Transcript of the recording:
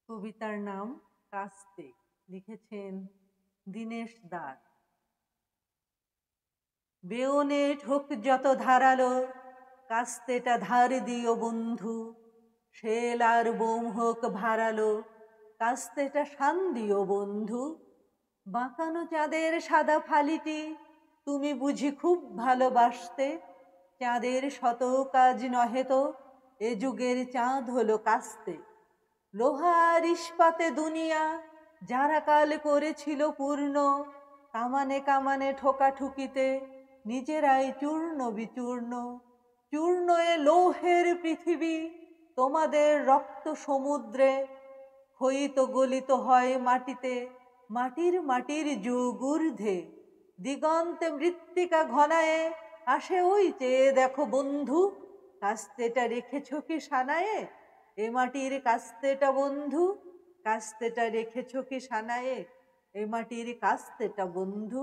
কবিতার নাম কাস্তে, লিখেছেন দীনেশ দাস। বেয়নেট হোক যত ধারালো, কাস্তেটা ধার দিও বন্ধু। শেল আর বোম হোক ভারালো, কাস্তেটা শান দিও বন্ধু। বাঁকানো চাঁদের সাদা ফালিটি তুমি বুঝি খুব ভালোবাসতে। চাঁদের শত কাজ নহে তো, এ যুগের চাঁদ হলো কাস্তে। লোহার ইস্পাতে দুনিয়া যারা কাল করেছিল পূর্ণ, কামানে কামানে ঠোকাঠুকিতে নিজেরাই চূর্ণ বিচূর্ণ। চূর্ণ এ লৌহের পৃথিবী তোমাদের রক্ত সমুদ্রে, ক্ষয়িত গলিত হয় মাটিতে, মাটির মাটির যুগ ঊর্ধ্বে। দিগন্তে মৃত্তিকা ঘনায়ে আসে ওই চেয়ে দেখো বন্ধু, কাস্তেটা রেখেছ কি সানায়ে? এ মাটির কাস্তেটা বন্ধু, কাস্তেটা রেখেছ কি সানায়ে? এ মাটির কাস্তেটা বন্ধু।